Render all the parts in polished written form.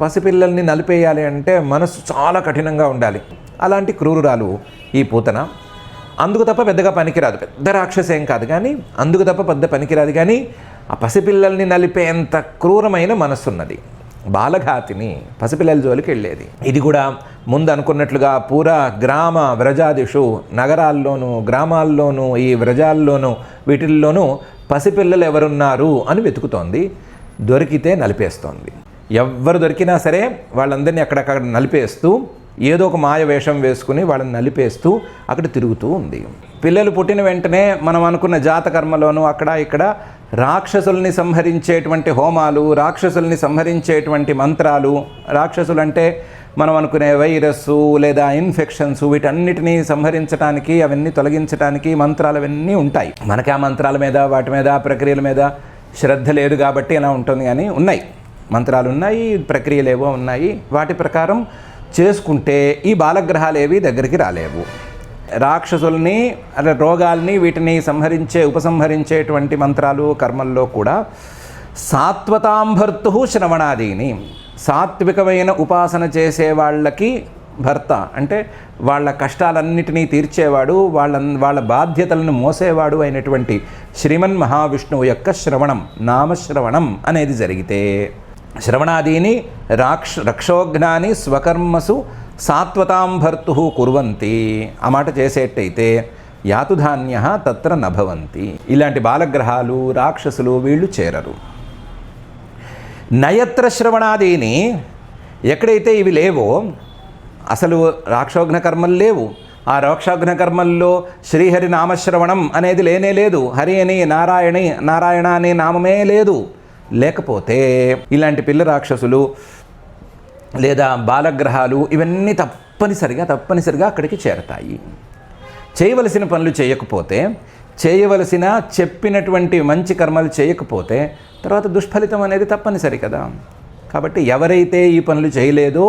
పసిపిల్లల్ని నలిపేయాలి అంటే మనసు చాలా కఠినంగా ఉండాలి. అలాంటి క్రూరురాలు ఈ పూతన. అందుకు తప్ప పెద్దగా పనికిరాదు, పెద్ద రాక్షసేం కాదు, కానీ అందుకు తప్ప పెద్ద పనికిరాదు. కానీ ఆ పసిపిల్లల్ని నలిపేంత క్రూరమైన మనస్సున్నది. బాలఘాతిని, పసిపిల్లల జోలికి వెళ్ళేది. ఇది కూడా ముందు అనుకున్నట్లుగా పూరా గ్రామ వ్రజాదిషు, నగరాల్లోనూ గ్రామాల్లోనూ ఈ వ్రజాల్లోనూ వీటిల్లోనూ పసిపిల్లలు ఎవరున్నారు అని వెతుకుతోంది. దొరికితే నలిపేస్తోంది. ఎవ్వరు దొరికినా సరే వాళ్ళందరినీ అక్కడక్కడ నలిపేస్తూ, ఏదో ఒక మాయ వేషం వేసుకుని వాళ్ళని నలిపేస్తూ అక్కడ తిరుగుతూ ఉంది. పిల్లలు పుట్టిన వెంటనే మనం అనుకున్న జాతకర్మలోనూ అక్కడ ఇక్కడ రాక్షసుల్ని సంహరించేటువంటి హోమాలు, రాక్షసుల్ని సంహరించేటువంటి మంత్రాలు, రాక్షసులు అంటే మనం అనుకునే వైరస్సు లేదా ఇన్ఫెక్షన్స్, వీటన్నిటినీ సంహరించడానికి, అవన్నీ తొలగించడానికి మంత్రాలు అవన్నీ ఉంటాయి. మనకి ఆ మంత్రాల మీద, వాటి మీద, ప్రక్రియల మీద శ్రద్ధ లేదు కాబట్టి ఇలా ఉంటుంది. కానీ ఉన్నాయి, మంత్రాలు ఉన్నాయి, ప్రక్రియలు ఏవో ఉన్నాయి. వాటి ప్రకారం చేసుకుంటే ఈ బాలగ్రహాలు ఏవి దగ్గరికి రాలేవు. రాక్షసుల్ని, రోగాల్ని, వీటిని ఉపసంహరించేటువంటి మంత్రాలు, కర్మల్లో కూడా సాత్వతాంభర్తు శ్రవణాదీని, సాత్వికమైన ఉపాసన చేసే వాళ్ళకి భర్త అంటే వాళ్ళ కష్టాలన్నిటినీ తీర్చేవాడు, వాళ్ళ బాధ్యతలను మోసేవాడు అయినటువంటి శ్రీమన్ మహావిష్ణువు యొక్క శ్రవణం, నామశ్రవణం అనేది జరిగితే, శ్రవణాదీని రక్షోఘ్నాని స్వకర్మసు సాత్వతాంభర్తు కుర్వంతి, ఆ మాట చేసేటైతే యాతుధాన్య తత్ర నభవంతి. ఇలాంటి బాలగ్రహాలు, రాక్షసులు వీళ్ళు చేరరు. నయత్ర శ్రవణాదీని, ఎక్కడైతే ఇవి లేవో, అసలు రాక్షోఘ్న కర్మలు లేవు, ఆ రాక్షోఘ్న కర్మల్లో శ్రీహరి నామశ్రవణం అనేది లేనే లేదు, హరి అని నారాయణ అనే నామమే లేదు. లేకపోతే ఇలాంటి పిల్ల రాక్షసులు లేదా బాలగ్రహాలు ఇవన్నీ తప్పనిసరిగా అక్కడికి చేరతాయి. చేయవలసిన పనులు చేయకపోతే, చేయవలసిన చెప్పినటువంటి మంచి కర్మలు చేయకపోతే తర్వాత దుష్ఫలితం అనేది తప్పనిసరి కదా. కాబట్టి ఎవరైతే ఈ పనులు చేయలేదో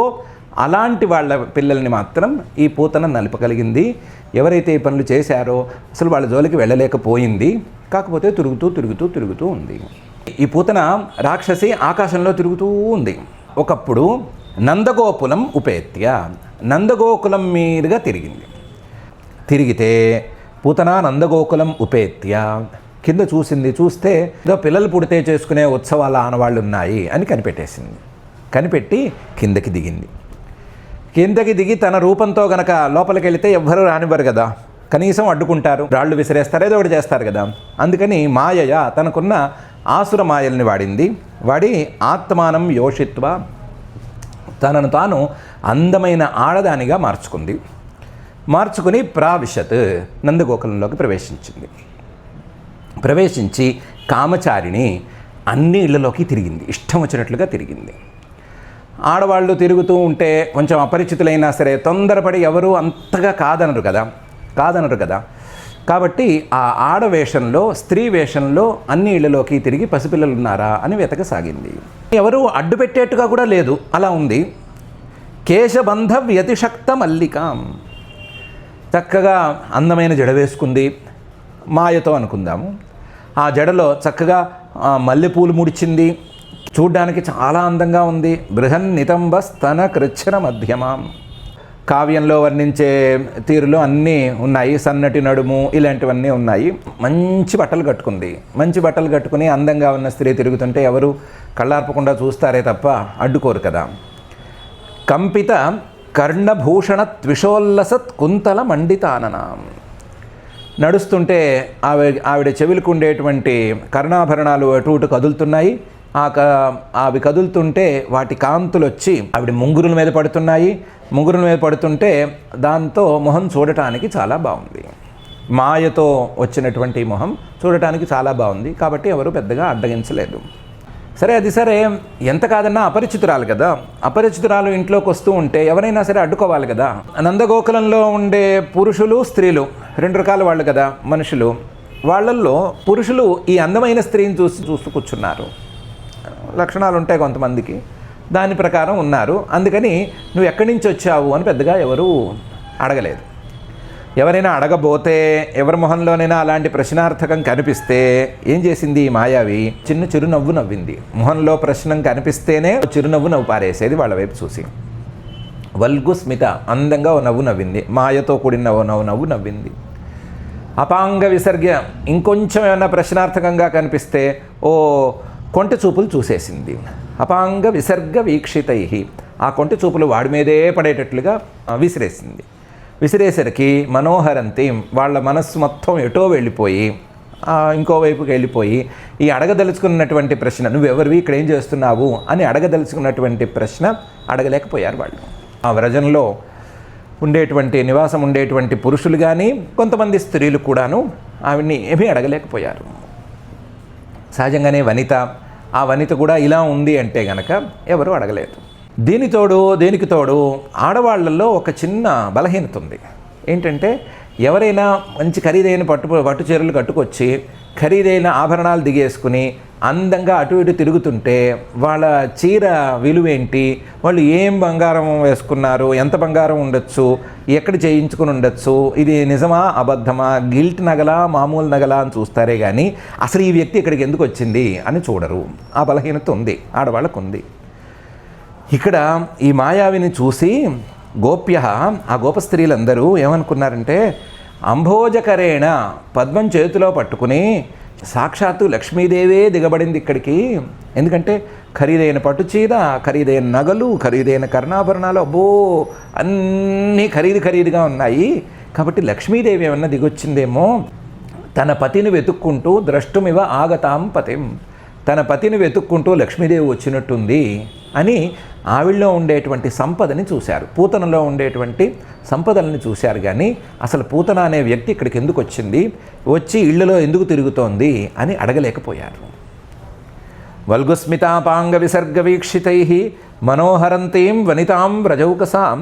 అలాంటి వాళ్ళ పిల్లల్ని మాత్రం ఈ పూతన నలపగలిగింది. ఎవరైతే ఈ పనులు చేశారో అసలు వాళ్ళ జోలికి వెళ్ళలేకపోయింది. కాకపోతే తిరుగుతూ ఉంది. ఈ పూతన రాక్షసి ఆకాశంలో తిరుగుతూ ఉంది. ఒకప్పుడు నందగోకులం ఉపేత్య, నందగోకులం మీదుగా తిరిగితే పూతన నందగోకులం ఉపేత్య కింద చూస్తే ఏదో పిల్లలు పుడితే చేసుకునే ఉత్సవాల ఆనవాళ్ళు ఉన్నాయి అని కనిపెట్టి కిందకి దిగి తన రూపంతో గనక లోపలికి వెళితే ఎవ్వరూ రానివ్వరు కదా, కనీసం అడ్డుకుంటారు, రాళ్ళు విసిరేస్తారు, ఏదో ఒకటి చేస్తారు కదా. అందుకని మాయయ తనకున్న ఆసుర మాయల్ని వాడి ఆత్మానం యోషిత్వ, తనను తాను అందమైన ఆడదానిగా మార్చుకుని ప్రావిశత్ నందగోకులంలోకి ప్రవేశించి కామచారిణి అన్ని ఇళ్లలోకి తిరిగింది, ఇష్టం వచ్చినట్లుగా తిరిగింది. ఆడవాళ్ళు తిరుగుతూ ఉంటే కొంచెం అపరిచితులైనా సరే తొందరపడి ఎవరు అంతగా కాదనరు కదా. కాబట్టి ఆ ఆడవేషంలో, స్త్రీ వేషంలో అన్ని ఇళ్లలోకి తిరిగి పసిపిల్లలు ఉన్నారా అని వెతకసాగింది. ఎవరు అడ్డు పెట్టేట్టుగా కూడా లేదు, అలా ఉంది. కేశబంధ వ్యతిశక్త మల్లికాం, చక్కగా అందమైన జడ వేసుకుంది, మాయతో అనుకుందాము. ఆ జడలో చక్కగా మల్లెపూలు ముడిచింది, చూడ్డానికి చాలా అందంగా ఉంది. బృహన్నితంబ స్తన కృచ్ఛన మధ్యమాం, కావ్యంలో వర్ణించే తీరులో అన్నీ ఉన్నాయి. సన్నటి నడుము ఇలాంటివన్నీ ఉన్నాయి. మంచి బట్టలు కట్టుకుని అందంగా ఉన్న స్త్రీ తిరుగుతుంటే ఎవరు కళ్ళార్పకుండా చూస్తారే తప్ప అడ్డుకోరు కదా. కంపిత కర్ణభూషణ త్విషోల్లసత్ కుంతల మండితాననం, నడుస్తుంటే ఆవిడ చెవులకు ఉండేటువంటి కర్ణాభరణాలు అటు ఇటు కదులుతున్నాయి. అవి కదులుతుంటే వాటి కాంతులు వచ్చి ఆవిడ ముంగురుల మీద పడుతుంటే దాంతో మొహం చూడటానికి చాలా బాగుంది. మాయతో వచ్చినటువంటి మొహం చూడటానికి చాలా బాగుంది. కాబట్టి ఎవరు పెద్దగా అడ్డగించలేదు. సరే ఎంత కాదన్నా అపరిచితురాలు కదా. అపరిచితురాలు ఇంట్లోకి వస్తూ ఉంటే ఎవరైనా సరే అడ్డుకోవాలి కదా. నందగోకులంలో ఉండే పురుషులు, స్త్రీలు రెండు రకాల వాళ్ళు కదా మనుషులు. వాళ్ళల్లో పురుషులు ఈ అందమైన స్త్రీని చూస్తూ కూర్చున్నారు. లక్షణాలు ఉంటాయి కొంతమందికి, దాని ప్రకారం ఉన్నారు. అందుకని నువ్వు ఎక్కడి నుంచి వచ్చావు అని పెద్దగా ఎవరు అడగలేదు. ఎవరైనా అడగబోతే ఎవరి మొహంలోనైనా అలాంటి ప్రశ్నార్థకం కనిపిస్తే ఏం చేసింది ఈ మాయావి? చిన్న చిరునవ్వు నవ్వింది. మొహంలో ప్రశ్న కనిపిస్తేనే చిరునవ్వు నవ్వు పారేసేది వాళ్ళ వైపు చూసి. వల్గు స్మిత, అందంగా ఓ నవ్వు నవ్వింది, మాయతో కూడిన ఓ నవ్వు నవ్వింది. అపాంగ విసర్గ, ఇంకొంచెం ఏమైనా ప్రశ్నార్థకంగా కనిపిస్తే ఓ కొంటి చూపులు చూసేసింది. అపాంగ విసర్గ వీక్షితై, ఆ కొంటి చూపులు వాడి మీదే పడేటట్లుగా విసిరేసింది. విసిరేసరికి మనోహరంతి, వాళ్ళ మనస్సు మొత్తం ఎటో వెళ్ళిపోయి ఇంకోవైపుకి వెళ్ళిపోయి ఈ అడగదలుచుకున్నటువంటి ప్రశ్న, నువ్వెవరివి, ఇక్కడ ఏం చేస్తున్నావు అని అడగదలుచుకున్నటువంటి ప్రశ్న అడగలేకపోయారు వాళ్ళు. ఆ వ్రజంలో నివాసం ఉండేటువంటి పురుషులు కానీ కొంతమంది స్త్రీలు కూడాను ఆవిడ్ని ఏమీ అడగలేకపోయారు. సహజంగానే ఆ వనిత కూడా ఇలా ఉంది అంటే గనక ఎవరూ అడగలేదు. దీనికి తోడు ఆడవాళ్లలో ఒక చిన్న బలహీనత ఉంది. ఏంటంటే ఎవరైనా మంచి ఖరీదైన పట్టు చీరలు కట్టుకొచ్చి ఖరీదైన ఆభరణాలు దిగేసుకుని అందంగా అటు ఇటు తిరుగుతుంటే వాళ్ళ చీర విలువేంటి, వాళ్ళు ఏం బంగారం వేసుకున్నారు, ఎంత బంగారం ఉండొచ్చు, ఎక్కడ చేయించుకుని ఉండొచ్చు, ఇది నిజమా అబద్ధమా, గిల్ట్ నగలా మామూలు నగలా అని చూస్తారే కానీ అసలు ఈ వ్యక్తి ఇక్కడికి ఎందుకు వచ్చింది అని చూడరు. ఆ బలహీనత ఉంది, ఆడవాళ్ళకు ఉంది. ఇక్కడ ఈ మాయావిని చూసి ఆ గోప స్త్రీలందరూ ఏమనుకున్నారంటే, అంభోజకరేణ, పద్మం చేతిలో పట్టుకుని సాక్షాత్తు లక్ష్మీదేవే దిగబడింది ఇక్కడికి. ఎందుకంటే ఖరీదైన పట్టుచీర, ఖరీదైన నగలు, ఖరీదైన కర్ణాభరణాలు, అబ్బో అన్నీ ఖరీదుగా ఉన్నాయి. కాబట్టి లక్ష్మీదేవి ఏమన్నా దిగొచ్చిందేమో. తన పతిని వెతుక్కుంటూ ద్రష్టుమివ ఆగతాం పతిం, తన పతిని వెతుక్కుంటూ లక్ష్మీదేవి వచ్చినట్టుంది అని ఆవిడలో ఉండేటువంటి సంపదని చూశారు, పూతనలో ఉండేటువంటి సంపదలని చూశారు. కానీ అసలు పూతన అనే వ్యక్తి ఇక్కడికి ఎందుకు వచ్చింది, వచ్చి ఇళ్లలో ఎందుకు తిరుగుతోంది అని అడగలేకపోయారు. వల్గుస్మితాపాంగ విసర్గ వీక్షితై మనోహరంతీం వనితాం వ్రజౌకసాం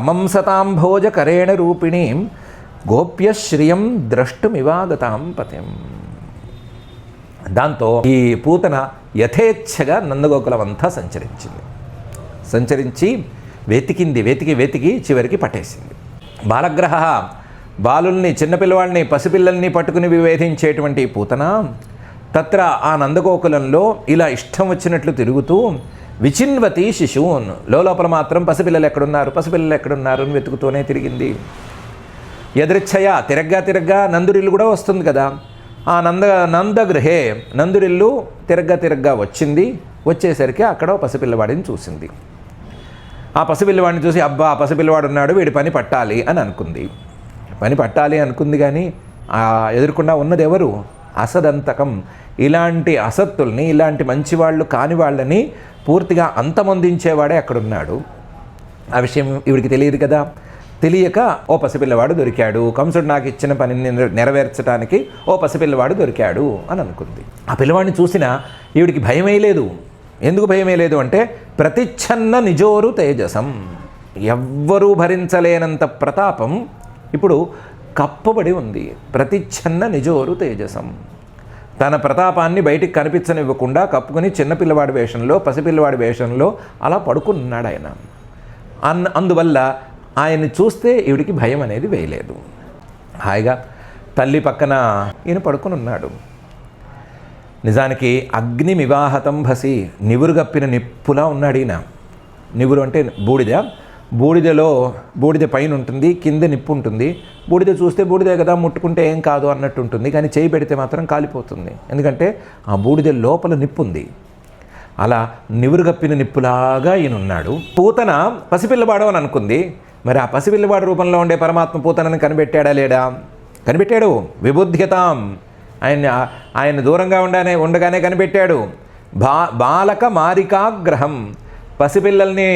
అమంసతాం భోజ కరేణ రూపిణీం గోప్యశ్రియం ద్రష్టుమివాగతాం పతిం. దాంతో ఈ పూతన యథేచ్ఛగా నందగోకులం అంతా సంచరించి వెతికి చివరికి పట్టేసింది. బాలగ్రహ, బాలుల్ని, చిన్నపిల్లవాళ్ళని, పసిపిల్లల్ని పట్టుకుని వివేధించేటువంటి పూతన తత్ర ఆ నందగోకులంలో ఇలా ఇష్టం వచ్చినట్లు తిరుగుతూ విచిన్వతి శిశూన్, లోపల మాత్రం పసిపిల్లలు ఎక్కడున్నారు అని వెతుకుతూనే తిరిగింది. యదృచ్ఛయ, తిరగ్గా నందురిల్లు కూడా వస్తుంది కదా, ఆ నందగృహే, నందురిల్లు తిరగ్గా వచ్చింది. వచ్చేసరికి అక్కడ పసిపిల్లవాడిని చూసింది. ఆ పసిపిల్లవాడిని చూసి అబ్బా పసిపిల్లవాడు ఉన్నాడు, వీడి పని పట్టాలి అని అనుకుంది. కానీ ఎదుర్కొన్నా ఉన్నది ఎవరు? అసదంతకం. ఇలాంటి అసత్తుల్ని, ఇలాంటి మంచివాళ్ళు కాని వాళ్ళని పూర్తిగా అంతమొందించేవాడే అక్కడున్నాడు. ఆ విషయం ఈవిడికి తెలియదు కదా. తెలియక ఓ పసిపిల్లవాడు దొరికాడు, కంసుడు నాకు ఇచ్చిన పనిని నెరవేర్చడానికి ఓ పసిపిల్లవాడు దొరికాడు అని అనుకుంది. ఆ పిల్లవాడిని చూసినా ఈవిడికి భయమే లేదు. ఎందుకు భయమే లేదు అంటే, ప్రతిచ్ఛన్న నిజోరు తేజసం, ఎవ్వరూ భరించలేనంత ప్రతాపం ఇప్పుడు కప్పబడి ఉంది. ప్రతిచ్ఛన్న నిజోరు తేజసం, తన ప్రతాపాన్ని బయటికి కనిపించనివ్వకుండా కప్పుకొని చిన్నపిల్లవాడి వేషంలో, పసిపిల్లవాడి వేషంలో అలా పడుకున్నాడు ఆయన. అందువల్ల ఆయన్ని చూస్తే ఈవిడికి భయం అనేది వేయలేదు. హాయిగా తల్లి పక్కన ఈయన పడుకుని ఉన్నాడు. నిజానికి అగ్నిమివాహతం భసి, నివురుగప్పిన నిప్పులా ఉన్నాడు ఈయన. నివురు అంటే బూడిద పైన ఉంటుంది, కింద నిప్పు ఉంటుంది. బూడిద చూస్తే బూడిదే కదా, ముట్టుకుంటే ఏం కాదు అన్నట్టు ఉంటుంది. కానీ చేయి పెడితే మాత్రం కాలిపోతుంది, ఎందుకంటే ఆ బూడిద లోపల నిప్పు ఉంది. అలా నివురుగప్పిన నిప్పులాగా ఈయన ఉన్నాడు. పూతన పసిపిల్లవాడు అని అనుకుంది. మరి ఆ పసిపిల్లవాడు రూపంలో ఉండే పరమాత్మ పూతనని కనిపెట్టాడా లేడా? కనిపెట్టాడు. విబుద్ధ్యతాం, ఆయన దూరంగా ఉండగానే కనిపెట్టాడు. బాలక మారికాగ్రహం, పసిపిల్లల్ని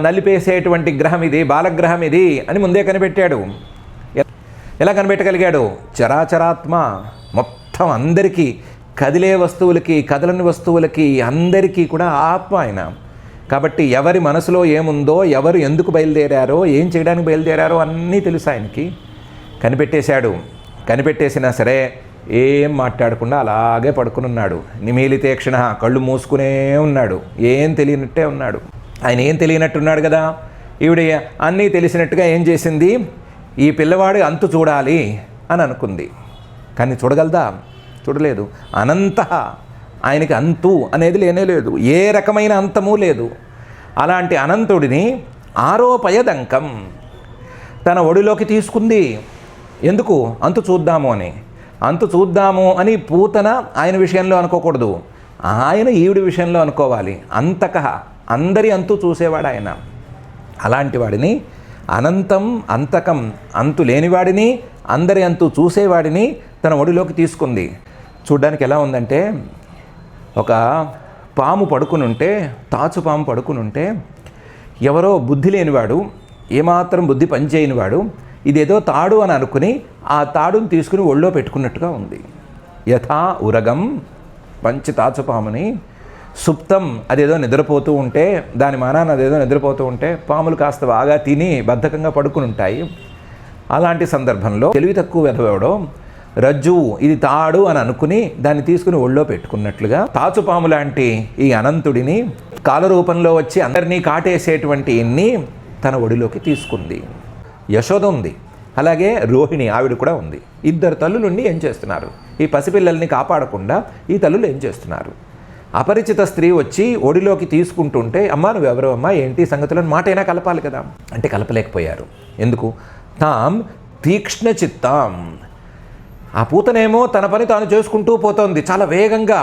నలిపేసేటువంటి గ్రహం ఇది, బాలగ్రహం ఇది అని ముందే కనిపెట్టాడు. ఎలా కనిపెట్టగలిగాడు? చరాచరాత్మ, మొత్తం అందరికీ, కదిలే వస్తువులకి, కదలని వస్తువులకి అందరికీ కూడా ఆత్మ ఆయన. కాబట్టి ఎవరి మనసులో ఏముందో, ఎవరు ఎందుకు బయలుదేరారో, ఏం చేయడానికి బయలుదేరారో అన్నీ తెలుసు ఆయనకి. కనిపెట్టేసినా సరే ఏం మాట్లాడకుండా అలాగే పడుకుని ఉన్నాడు. నిమీలితేక్షణ, కళ్ళు మూసుకునే ఉన్నాడు, ఏం తెలియనట్టే ఉన్నాడు. ఆయన ఏం తెలియనట్టున్నాడు కదా. ఈవిడ అన్నీ తెలిసినట్టుగా ఏం చేసింది? ఈ పిల్లవాడి అంతు చూడాలి అని అనుకుంది. కానీ చూడగలదా? చూడలేదు. అనంత, ఆయనకి అంతు అనేది లేనే లేదు, ఏ రకమైన అంతము లేదు. అలాంటి అనంతుడిని ఆరోపయదంకం తన ఒడిలోకి తీసుకుంది. ఎందుకు? అంతు చూద్దాము అని. అంతు చూద్దాము అని పూతన ఆయన విషయంలో అనుకోకూడదు, ఆయన ఈవిడి విషయంలో అనుకోవాలి. అంతక, అందరి అంతు చూసేవాడు ఆయన. అలాంటి వాడిని అనంతం అంతకం, అంతు లేనివాడిని, అందరి అంతు చూసేవాడిని తన ఒడిలోకి తీసుకుంది. చూడ్డానికి ఎలా ఉందంటే, ఒక పాము పడుకుని ఉంటే, తాచు పాము పడుకుని ఉంటే, ఎవరో బుద్ధి లేనివాడు, ఏమాత్రం బుద్ధి పనిచేయనివాడు ఇదేదో తాడు అని అనుకుని ఆ తాడుని తీసుకుని ఒళ్ళో పెట్టుకున్నట్టుగా ఉంది. యథా ఉరగం, పంచి తాచుపాముని సుప్తం, అదేదో నిద్రపోతూ ఉంటే, దాని మానాన్ని అదేదో నిద్రపోతూ ఉంటే, పాములు కాస్త బాగా తిని బద్ధకంగా పడుకుని ఉంటాయి. అలాంటి సందర్భంలో తెలివి తక్కువ వెధవెవడో రజ్జువు, ఇది తాడు అని అనుకుని దాన్ని తీసుకుని ఒళ్ళో పెట్టుకున్నట్లుగా తాచుపాము లాంటి ఈ అనంతుడిని కాల రూపంలో వచ్చి అందరినీ కాటేసేటువంటి ఇన్ని తన ఒడిలోకి తీసుకుంది. యశోద ఉంది, అలాగే రోహిణి ఆవిడ కూడా ఉంది. ఇద్దరు తల్లులుండి ఏం చేస్తున్నారు? ఈ పసిపిల్లల్ని కాపాడకుండా ఈ తల్లులు ఏం చేస్తున్నారు? అపరిచిత స్త్రీ వచ్చి ఒడిలోకి తీసుకుంటుంటే, అమ్మా నువ్వెవరో, అమ్మా ఏంటి సంగతులను మాటైనా కలపాలి కదా అంటే కలపలేకపోయారు. ఎందుకు? తాం తీక్ష్ణ చిత్తాం, ఆ పూతనేమో తన పని తాను చేసుకుంటూ పోతోంది, చాలా వేగంగా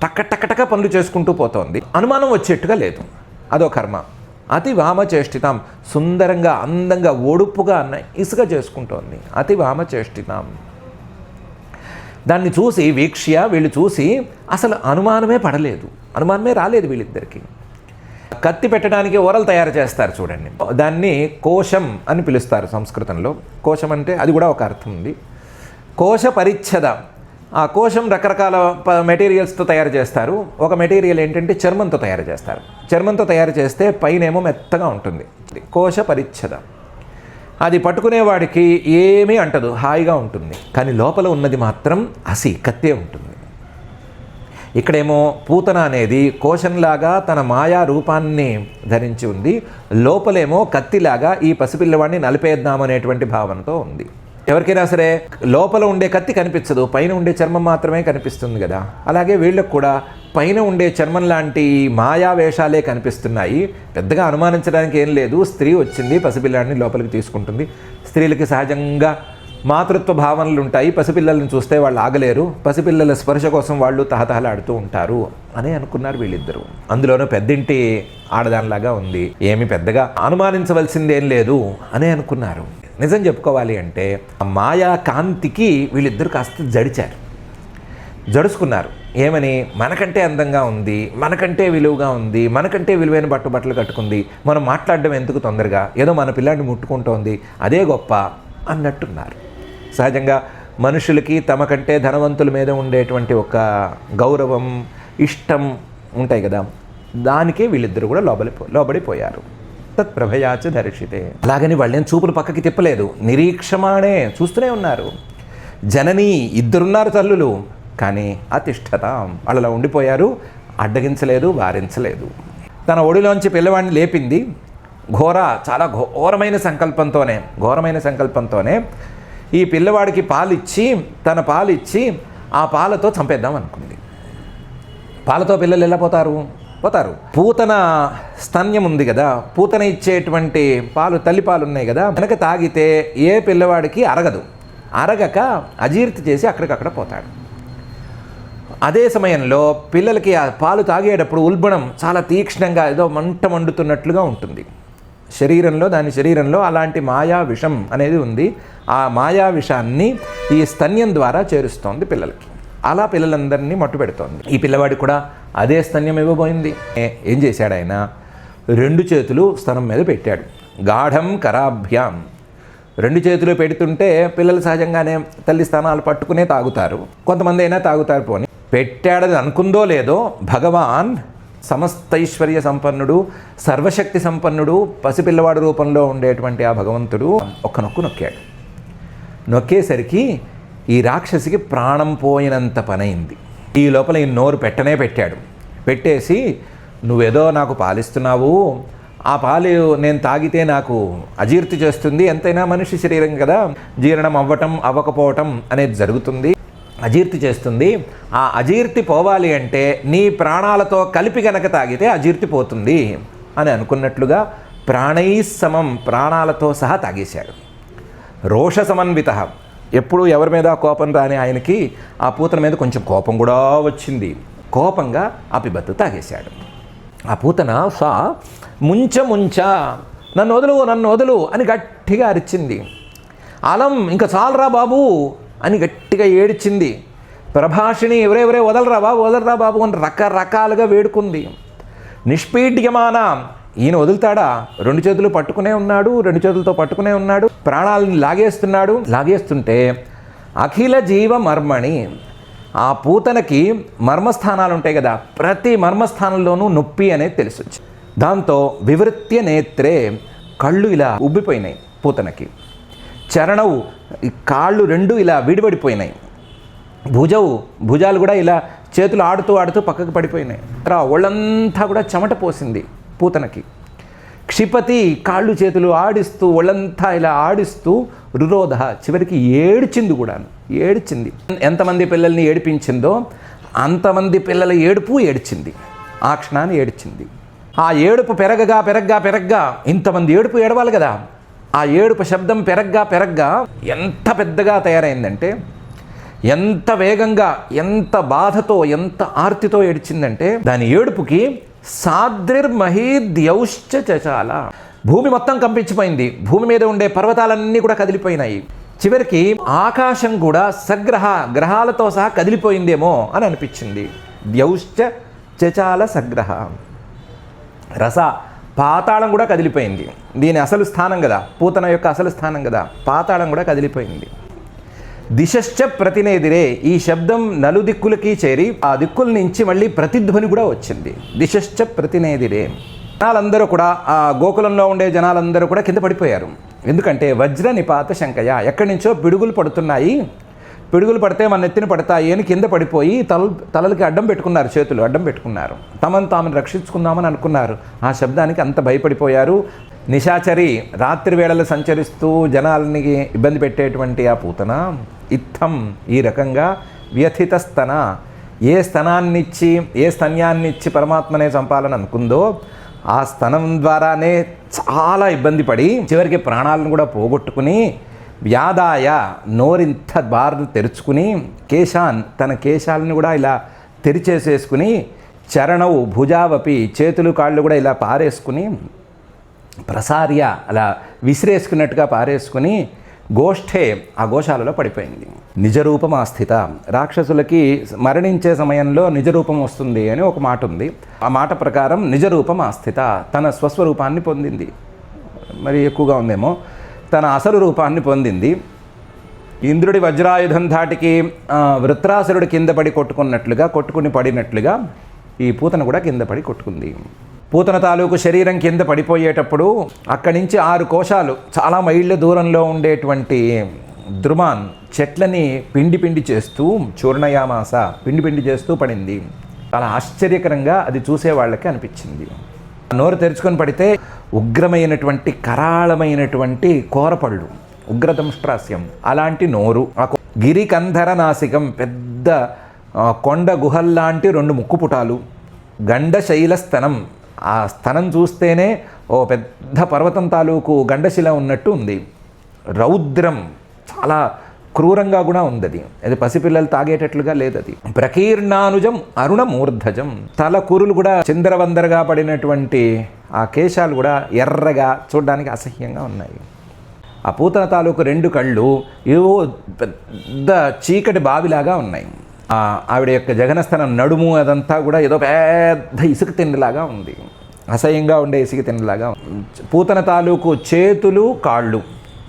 టక్క పనులు చేసుకుంటూ పోతోంది. అనుమానం వచ్చేట్టుగా లేదు, అదో కర్మ. అతి వామచేష్టితాం, సుందరంగా అందంగా ఒడుపుగా ఇసుగా చేసుకుంటోంది. అతి వామచేష్టితాం. దాన్ని చూసి వీక్ష్య, వీళ్ళు చూసి అసలు అనుమానమే పడలేదు, అనుమానమే రాలేదు వీళ్ళిద్దరికి. కత్తి పెట్టడానికి ఓరలు తయారు చేస్తారు చూడండి, దాన్ని కోశం అని పిలుస్తారు సంస్కృతంలో. కోశం అంటే అది కూడా ఒక అర్థం ఉంది. కోశ పరిచ్ఛద, ఆ కోశం రకరకాల మెటీరియల్స్తో తయారు చేస్తారు. ఒక మెటీరియల్ ఏంటంటే చర్మంతో తయారు చేస్తారు. చర్మంతో తయారు చేస్తే పైనేమో మెత్తగా ఉంటుంది, కోశ పరిచ్ఛద. అది పట్టుకునేవాడికి ఏమీ అంటదు, హాయిగా ఉంటుంది. కానీ లోపల ఉన్నది మాత్రం కత్తే ఉంటుంది. ఇక్కడేమో పూతన అనేది కోశంలాగా తన మాయా రూపాన్ని ధరించి ఉంది, లోపలేమో కత్తిలాగా ఈ పసిపిల్లవాడిని నలిపేద్దామనేటువంటి భావనతో ఉంది. ఎవరికైనా సరే లోపల ఉండే కత్తి కనిపించదు, పైన ఉండే చర్మం మాత్రమే కనిపిస్తుంది కదా. అలాగే వీళ్ళకు కూడా పైన ఉండే చర్మం లాంటి మాయా వేషాలే కనిపిస్తున్నాయి. పెద్దగా అనుమానించడానికి ఏం లేదు. స్త్రీ వచ్చింది, పసిపిల్లాడిని లోపలికి తీసుకుంటుంది. స్త్రీలకి సహజంగా మాతృత్వ భావనలు ఉంటాయి. పసిపిల్లల్ని చూస్తే వాళ్ళు ఆగలేరు, పసిపిల్లల స్పర్శ కోసం వాళ్ళు తహతహలాడుతూ ఉంటారు అని అనుకున్నారు వీళ్ళిద్దరూ. అందులోనూ పెద్దింటి ఆడదానిలాగా ఉంది, ఏమి పెద్దగా అనుమానించవలసిందేం లేదు అని అనుకున్నారు. నిజం చెప్పుకోవాలి అంటే ఆ మాయా కాంతికి వీళ్ళిద్దరు కాస్త జడుచుకున్నారు. ఏమని? మనకంటే అందంగా ఉంది, మనకంటే విలువగా ఉంది, మనకంటే విలువైన బట్టలు కట్టుకుంది, మనం మాట్లాడడం ఎందుకు తొందరగా, ఏదో మన పిల్లాడిని ముట్టుకుంటోంది, అదే గొప్ప అన్నట్టున్నారు. సహజంగా మనుషులకి తమ కంటే ధనవంతుల మీద ఉండేటువంటి ఒక గౌరవం, ఇష్టం ఉంటాయి కదా, దానికే వీళ్ళిద్దరు కూడా లోబడిపోయారు. తత్ప్రభయాచ దర్శితే. అలాగని వాళ్ళని చూపులు పక్కకి తిప్పలేదు, నిరీక్షమాణే చూస్తూనే ఉన్నారు. జనని, ఇద్దరున్నారు తల్లులు, కానీ అతిష్ఠత, వాళ్ళలా ఉండిపోయారు, అడ్డగించలేదు, వారించలేదు. తన ఒడిలోంచి పిల్లవాడిని లేపింది. చాలా ఘోరమైన సంకల్పంతోనే ఈ పిల్లవాడికి తన పాలిచ్చి ఆ పాలతో చంపేద్దాం అనుకుంది. పాలతో పిల్లలు ఎలా పోతారు? పూతన స్తన్యం ఉంది కదా, పూతన ఇచ్చేటువంటి పాలు, తల్లిపాలు ఉన్నాయి కదా, కనుక తాగితే ఏ పిల్లవాడికి అరగక అజీర్తి చేసి అక్కడికక్కడ పోతాడు. అదే సమయంలో పిల్లలకి ఆ పాలు తాగేటప్పుడు ఉల్బణం చాలా తీక్ష్ణంగా ఏదో మండుతున్నట్లుగా ఉంటుంది దాని శరీరంలో అలాంటి మాయా విషం అనేది ఉంది. ఆ మాయా విషాన్ని ఈ స్తన్యం ద్వారా చేరుస్తోంది పిల్లలకి. అలా పిల్లలందరినీ మట్టు పెడుతోంది. ఈ పిల్లవాడికి కూడా అదే స్తన్యం ఇవ్వబోయింది. ఏం చేశాడు ఆయన? 2 చేతులు స్తనం మీద పెట్టాడు. గాఢం కరాభ్యాం, 2 చేతులు పెడుతుంటే పిల్లలు సహజంగానే తల్లి స్థానాలు పట్టుకునే తాగుతారు, కొంతమంది అయినా తాగుతారు. పోని పెట్టాడని అనుకుందో లేదో, భగవాన్ సమస్తైశ్వర్య సంపన్నుడు, సర్వశక్తి సంపన్నుడు, పసిపిల్లవాడు రూపంలో ఉండేటువంటి ఆ భగవంతుడు ఒక్క నొక్కాడు. నొక్కేసరికి ఈ రాక్షసికి ప్రాణం పోయినంత పనైంది. ఈ లోపల ఈ నోరు పెట్టాడు. పెట్టేసి, నువ్వేదో నాకు పాలిస్తున్నావు, ఆ పాలు నేను తాగితే నాకు అజీర్తి చేస్తుంది, ఎంతైనా మనిషి శరీరం కదా, జీర్ణం అవ్వకపోవటం అనేది జరుగుతుంది, అజీర్తి చేస్తుంది. ఆ అజీర్తి పోవాలి అంటే నీ ప్రాణాలతో కలిపి గనక తాగితే అజీర్తి పోతుంది అని అనుకున్నట్లుగా ప్రాణైస్సమం, ప్రాణాలతో సహా తాగేశాడు. రోష సమన్విత, ఎప్పుడు ఎవరి మీద కోపం రాని ఆయనకి ఆ పూతన మీద కొంచెం కోపం కూడా వచ్చింది. కోపంగా ఆ పిబత్తు తాగేశాడు. ఆ పూతన ముంచ నన్ను వదులు అని గట్టిగా అరిచింది. అలం ఇంకా చాలరా బాబు అని గట్టిగా ఏడ్చింది. ప్రభాషిణి ఎవరెవరే వదలరా బాబు అని రకరకాలుగా వేడుకుంది. నిష్పీడ్యమాన, ఈయన వదులుతాడా, రెండు చేతులతో పట్టుకునే ఉన్నాడు, ప్రాణాలను లాగేస్తుంటే అఖిల జీవ మర్మణి, ఆ పూతనకి మర్మస్థానాలు ఉంటాయి కదా, ప్రతి మర్మస్థానంలోనూ నొప్పి అనేది తెలిసొచ్చు. దాంతో వివృత్య నేత్రే, కళ్ళు ఇలా ఉబ్బిపోయినాయి పూతనకి. చరణవు, కాళ్ళు రెండు ఇలా విడిపడిపోయినాయి. భుజాలు కూడా ఇలా చేతులు ఆడుతూ పక్కకు పడిపోయినాయి. ఒళ్ళంతా కూడా చెమట పోసింది పూతనకి. క్షిపతి, కాళ్ళు చేతులు ఆడిస్తూ ఒళ్ళంతా ఇలా ఆడిస్తూ రురోధ, చివరికి ఏడ్చింది. ఎంతమంది పిల్లల్ని ఏడిపించిందో అంతమంది పిల్లల ఏడ్చింది. ఆ క్షణాన్ని ఏడ్చింది. ఆ ఏడుపు పెరగ్గా ఇంతమంది ఏడుపు ఏడవాలి కదా, ఆ ఏడుపు శబ్దం పెరగ్గా ఎంత పెద్దగా తయారైందంటే, ఎంత వేగంగా, ఎంత బాధతో, ఎంత ఆర్తితో ఏడ్చిందంటే, దాని ఏడుపుకి సాద్రిర్మహీద్యౌశ్చ చచాల, భూమి మొత్తం కంపించిపోయింది. భూమి మీద ఉండే పర్వతాలన్నీ కూడా కదిలిపోయినాయి. చివరికి ఆకాశం కూడా గ్రహాలతో సహా కదిలిపోయిందేమో అని అనిపించింది. ద్యౌశ్చ చచాల సగ్రహ. పాతాళం కూడా కదిలిపోయింది. దీని అసలు స్థానం కదా, పూతన యొక్క అసలు స్థానం కదా, పాతాళం కూడా కదిలిపోయింది. దిశశ్చ ప్రతినేదిరే, ఈ శబ్దం నలుదిక్కులకి చేరి ఆ దిక్కుల నుంచి మళ్ళీ ప్రతిధ్వని కూడా వచ్చింది. దిశశ్చ ప్రతినేదిరే. జనాలందరూ కూడా, ఆ గోకులంలో ఉండే జనాలందరూ కూడా కింద పడిపోయారు. ఎందుకంటే వజ్ర నిపాత శంకయ, ఎక్కడి నుంచో పిడుగులు పడుతున్నాయి, పిడుగులు పడితే మన నెత్తిన పడతాయి అని కింద పడిపోయి తలలకి అడ్డం పెట్టుకున్నారు, చేతులు అడ్డం పెట్టుకున్నారు. తామను రక్షించుకుందామని అనుకున్నారు. ఆ శబ్దానికి అంత భయపడిపోయారు. నిశాచరి, రాత్రి వేళలు సంచరిస్తూ జనాలని ఇబ్బంది పెట్టేటువంటి ఆ పూతన ఇత్తం, ఈ రకంగా వ్యథిత స్తన, ఏ స్తన్యాన్నిచ్చి పరమాత్మనే చంపాలని అనుకుందో ఆ స్తనం ద్వారానే చాలా ఇబ్బంది పడి చివరికి ప్రాణాలను కూడా పోగొట్టుకుని, వ్యాదాయ, నోరింత బార్ను తెరుచుకుని, కేశాన్, తన కేశాలను కూడా ఇలా తెరిచేసేసుకుని, చరణవు భుజావపి, చేతులు కాళ్ళు కూడా ఇలా పారేసుకుని, ప్రసార్య, అలా విసిరేసుకున్నట్టుగా పారేసుకుని, గోష్ఠే, ఆ గోశాలలో పడిపోయింది. నిజరూపం ఆస్థిత, రాక్షసులకి మరణించే సమయంలో నిజరూపం వస్తుంది అని ఒక మాట ఉంది. ఆ మాట ప్రకారం నిజరూపం ఆస్థిత, తన స్వస్వరూపాన్ని పొందింది. మరి ఎక్కువగా ఉందేమో, తన అసలు రూపాన్ని పొందింది. ఇంద్రుడి వజ్రాయుధం ధాటికి వృత్రాసురుడు కింద పడి కొట్టుకుని పడినట్లుగా ఈ పూతన కూడా కింద పడి కొట్టుకుంది. పూతన తాలూకు శరీరం కింద పడిపోయేటప్పుడు అక్కడి నుంచి 6 కోశాలు, చాలా మైళ్ళ దూరంలో ఉండేటువంటి ద్రుమాన్ చెట్లని పిండి చేస్తూ, చూర్ణయామాస, పిండి చేస్తూ పడింది. చాలా ఆశ్చర్యకరంగా అది చూసే వాళ్ళకి అనిపించింది. నోరు తెరుచుకొని పడితే ఉగ్రమైనటువంటి, కరాళమైనటువంటి కోరపళ్ళు, ఉగ్రదంష్ట్రాస్యం, అలాంటి నోరు. గిరికంధర నాసికం, పెద్ద కొండ గుహల్లాంటి 2 ముక్కుపుటాలు. గండశైల స్తనం, ఆ స్తనం చూస్తేనే ఓ పెద్ద పర్వతం తాలూకు గండశిల ఉన్నట్టు ఉంది. రౌద్రం, చాలా క్రూరంగా కూడా ఉంది. అది పసిపిల్లలు తాగేటట్లుగా లేదు. అది ప్రకీర్ణానుజం అరుణమూర్ధజం, తల కూరులు కూడా చిందరవందరగా పడినటువంటి ఆ కేశాలు కూడా ఎర్రగా, చూడడానికి అసహ్యంగా ఉన్నాయి. ఆ పూతన తాలూకు 2 కళ్ళు ఏవో పెద్ద చీకటి బావిలాగా ఉన్నాయి. ఆవిడ యొక్క జగనస్థనం, నడుము, అదంతా కూడా ఏదో పెద్ద ఇసుక తిండిలాగా ఉంది, అసహ్యంగా ఉండే ఇసుక తిండిలాగా. పూతన తాలూకు చేతులు, కాళ్ళు,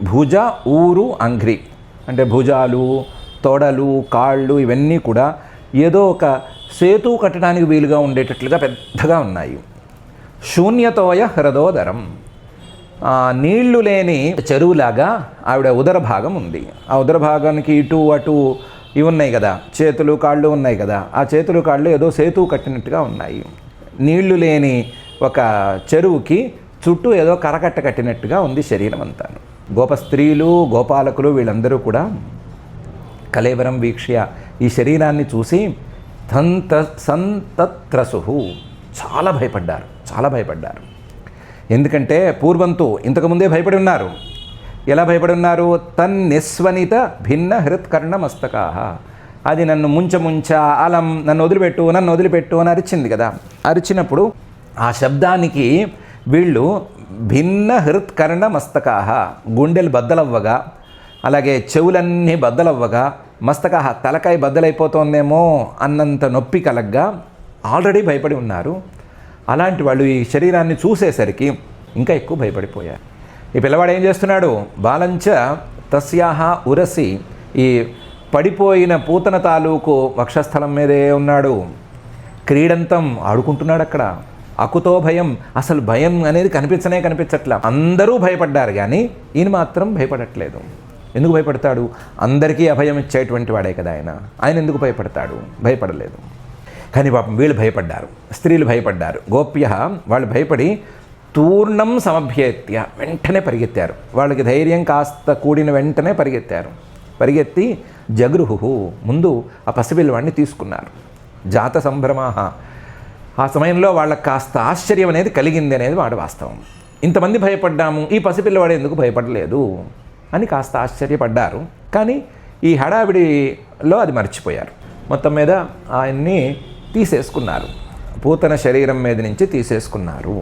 భుజ, ఊరు, అంఘ్రి, అంటే భుజాలు, తొడలు, కాళ్ళు, ఇవన్నీ కూడా ఏదో ఒక సేతు కట్టడానికి వీలుగా ఉండేటట్లుగా పెద్దగా ఉన్నాయి. శూన్యతోయ హ్రదోదరం, నీళ్లు లేని చెరువులాగా ఆవిడ ఉదర భాగం ఉంది. ఆ ఉదర భాగానికి ఇటు అటు ఇవి ఉన్నాయి కదా, చేతులు కాళ్ళు ఉన్నాయి కదా, ఆ చేతులు కాళ్ళు ఏదో సేతు కట్టినట్టుగా ఉన్నాయి. నీళ్లు లేని ఒక చెరువుకి చుట్టూ ఏదో కరకట్ట కట్టినట్టుగా ఉంది శరీరం అంతా. గోప స్త్రీలు, గోపాలకులు వీళ్ళందరూ కూడా కళేవరం వీక్ష్య ఈ శరీరాన్ని చూసి సంతత్రసు చాలా భయపడ్డారు. ఎందుకంటే పూర్వంతో ఇంతకుముందే భయపడి ఉన్నారు. ఎలా భయపడి ఉన్నారు? తన్నిస్వనిత భిన్న హృత్కర్ణ మస్తకా, అది నన్ను ముంచ అలం, నన్ను వదిలిపెట్టు అని అరిచింది కదా. అరిచినప్పుడు ఆ శబ్దానికి వీళ్ళు భిన్న హృత్కర్ణ మస్తకా, గుండెలు బద్దలవ్వగా, అలాగే చెవులన్నీ బద్దలవ్వగా, మస్తకా తలకాయ బద్దలైపోతోందేమో అన్నంత నొప్పి కలగ్గా ఆల్రెడీ భయపడి ఉన్నారు. అలాంటి వాళ్ళు ఈ శరీరాన్ని చూసేసరికి ఇంకా ఎక్కువ భయపడిపోయారు. ఈ పిల్లవాడు ఏం చేస్తున్నాడు? బాలంచ తస్యాహ ఉరసి, ఈ పడిపోయిన పూతన తాలూకు వక్షస్థలం మీదే ఉన్నాడు. క్రీడంతం ఆడుకుంటున్నాడు అక్కడ. అకుతో భయం, అసలు భయం అనేది కనిపించట్లా. అందరూ భయపడ్డారు కానీ ఈయన మాత్రం భయపడట్లేదు. ఎందుకు భయపడతాడు? అందరికీ అభయం ఇచ్చేటువంటి వాడే కదా ఆయన ఎందుకు భయపడతాడు? భయపడలేదు. కానీ పాపం వీళ్ళు భయపడ్డారు, స్త్రీలు భయపడ్డారు. గోప్య వాళ్ళు భయపడి తూర్ణం సమభ్యేత్య వెంటనే పరిగెత్తారు. వాళ్ళకి ధైర్యం కాస్త కూడిన వెంటనే పరిగెత్తి జగృహు ముందు ఆ పసిపిల్లవాడిని తీసుకున్నారు. జాత సంభ్రమాహ, ఆ సమయంలో వాళ్ళకి కాస్త ఆశ్చర్యం అనేది కలిగింది అనేది వాడు వాస్తవం. ఇంతమంది భయపడ్డాము, ఈ పసిపిల్లవాడు ఎందుకు భయపడలేదు అని కాస్త ఆశ్చర్యపడ్డారు. కానీ ఈ హడావిడిలో అది మర్చిపోయారు. మొత్తం మీద ఆయన్ని తీసేసుకున్నారు, పూతన శరీరం మీద నుంచి తీసేసుకున్నారు.